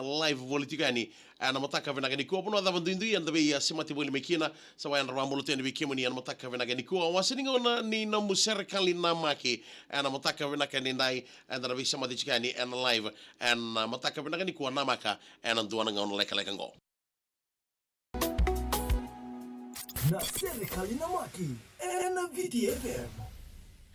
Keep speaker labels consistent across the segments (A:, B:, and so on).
A: live politikani ana mataka vena gani ko pono da bandindu anda be simati boli mekina sa wa anda ramolo tene be kimuni ana mataka vena gani ko wasiningo na ni na Serekali Namaki ana mataka vena kani ndai anda be simati chikani ana live ana mataka vena gani ko namaka ana duana ngona leka ngo
B: na Serekali Namaki na VTFM.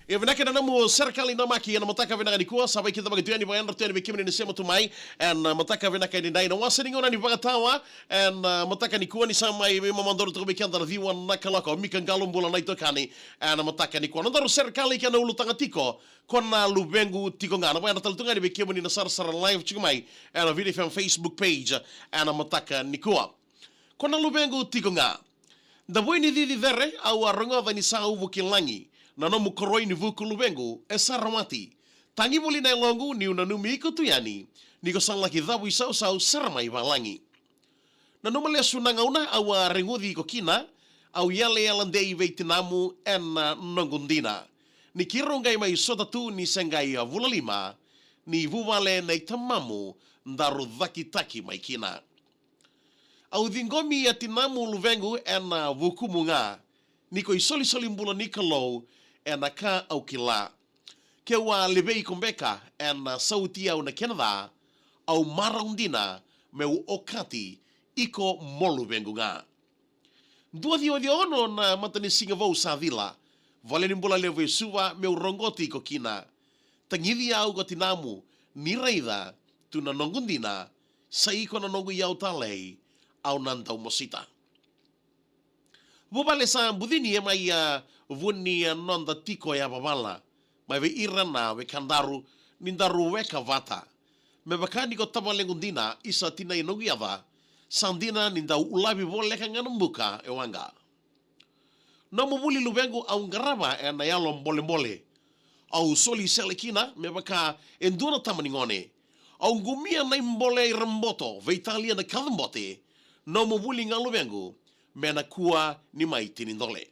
A: E vena kena namu Serekali Namaki ana mataka vena gani ko sabai kita bagatu yani bayandar tene be kimuni ni sema tumai ana mataka vena kani ndai na wasiningo na ni bagatawa ana mataka ni ko ni samai me mamandoro to be kandar viwa nakalako mikangalo mbola na itokani ana mataka ni ko ndaro Serekali kana ulutanga tiko kona Luvequ Tikoga na bayandar taltunga ni be kimuni na sar live chumai ana VTFM Facebook page ana mataka ni ko kona Luvequ Tikoga da boini didi dere au arongova ni sa uvu kilangi na no mukoroi ni vuku Luvequ e saramati tangi boli na longu ni unanumi iko tuyani ni ko sang laki dhabu isau sau saramai balangi na no male sunanga una au rengudi ko kina au yale yalandei veitinamu ena nongundina ni kirongai mai sota tu ni sengai vulalima ni vuvale na itamamu ndaru dhaki taki mai kina au dingomi atinamu Luvequ ena vukumunga niko isoli mbula nikalo ena ka au kila ke wa lebei kombeka ena sauti au na Canada au marandina meu okati iko moluvengu nga dua dio ono na matani singa vau sa vila valeni mbula levo suva meu rongoti ko kina tangivi au gotinamu ni reida tuna nongundina saiko na nongu yau talei au nantau mosita. Vubale sa budini mai vuni nonda tiko ya babala. Mai ve irana ve kandaru nindaru weka vata. Me bakani ko tabalengundina isa tina inogiava. Sandina nindau ulabi vole kanganumbuka ewanga. Nomu buli Luvequ au ngaraba na yalo mbole. Au soli selekina me baka endura tamaningone. Au ngumia na imbole ramboto ve Italia na kadambote. No mubuli nga Luvequ mena kua ni mai tinindole.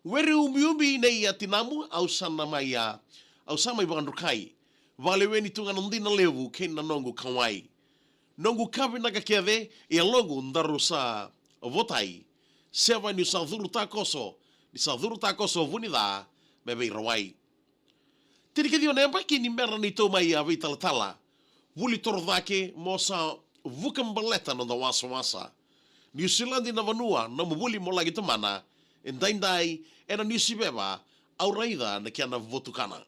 A: Weri umiumi nei atinamu au sana mai au sama i bandukai. Vale weni tunga nandina levu kena nongu kawai. Nongu kavi naga keve e longu ndaru sa votai. Seva ni sa dhuru takoso. Ni sa dhuru takoso vunida mebe rawai. Tirikedio nembaki ni mera ni to mai avitalatala. Vuli tordake mosa vukan baleta no da wasa. New Zealand na vanua na mubuli mo lagi temana endaindai ena New Sibeba au raida na kiana votukana.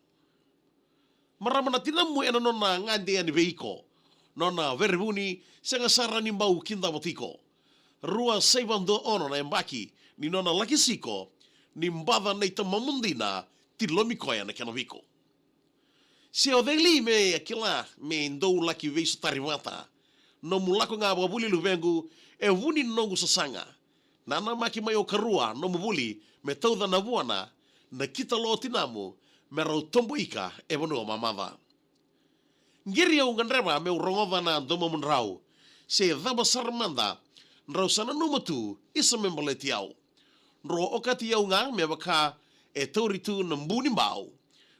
A: Marama na tinamu ena nona ngande ani veiko. Nona verbuni senga sara ni mbau kinda motiko. Rua seibando ono na embaki ni nona lakisiko ni mbada na itamamundina tilomikoya na kiana viko. Se o deli me akila me ndou laki veiso tarivata. No mulako nga babuli Luvequ e vuni nongu sasanga. Nana maki mai o karua no mubuli me tauda na vuana na kita lo tinamu me rau tomboika e vanu o mamava. Ngiri au ngandrema me urongova na domo munrau. Se dhaba saramanda nrau sana numatu isa membaleti au. Nro okati au nga me baka e tauritu na mbuni mbau.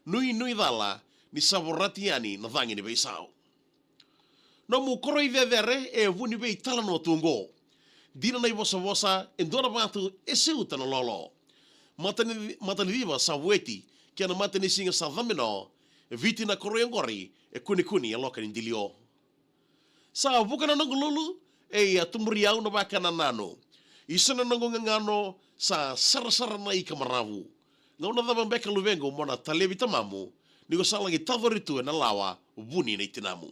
A: Nui dhala ni savoratiani na dhangi ni beisau. No mu koroi vevere e vuni be tala no tungo. Dina na vosa endora batu e seuta no lolo. Matani viva sa weti que na matani singa sa dhamino viti na koroi ngori e kuni e loka ni dilio. Sa vukana no lulu e atumuri au no baka na nano. Isana no ngano sa sarasara na ikamaravu. Ngauna dhaba mbeka Luvequ mona talevita mamu ni go salangi tavoritu na lawa vuni na itinamu.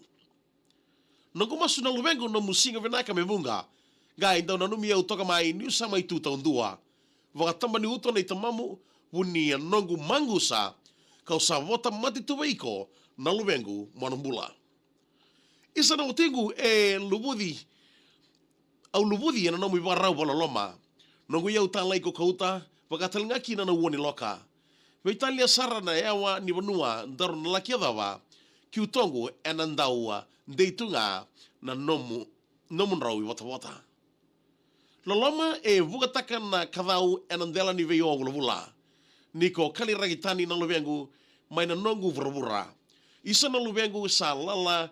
A: Nongo masu na Luvequ no musinga venaka me munga. Gai ndau na numi au toka mai ni usama itu taundua. Vakatamba ni uto na itamamu vuni nongu mangusa kau sa vota mati tu veiko na Luvequ monumbula. Isa na utingu e lubudi au lubudi na nomu ibarau baloloma. Nongu iau talai ko kauta vakatalingaki na uoni loka. Veitalia sara na ewa ni vanua ndaru na laki adawa ki utongu enandaua ndeitunga na nomu nrau i wata. Loloma e vugataka na kadau enandela ni veo vula. Niko kaliragitani na Luvequ mai na nongu vravura. Isa na Luvequ sa lala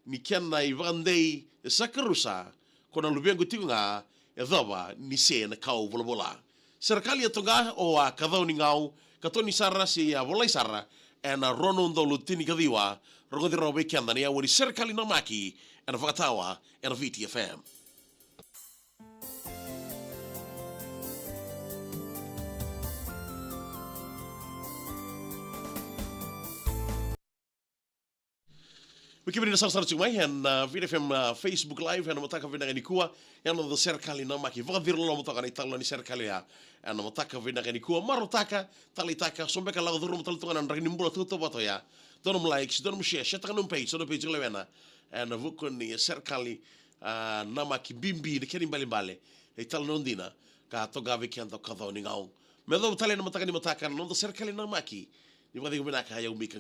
A: ni kiana i vandei e sakarusa kona Luvequ Tikoga e dhawa ni se na kau volavola. Serekali Tonga o a kadau ni ngau katoni sara si a volai sara e na rono ndolu tini kadiwa rongodi rawe kiana ni a wani Serekali Namaki e na whakatawa e na VTFM. Mikibiri na sarsara tumai and VFM Facebook Live and mataka vina ni kua and the Serekali Namaki vakavira lo motaka ni tala ni Serekali ya and mataka vina ni kua marotaka talitaka sombeka la duro motala na ndani mbula tuto bato ya donum likes donum share shataka num page no page lewena and vuko ni Serekali Namaki bimbi de keni mbali e tala nondina ka toga weekend ka dho ni ngau me do tale na mataka ni mataka no the Serekali Namaki ni vadi vina ka ya umika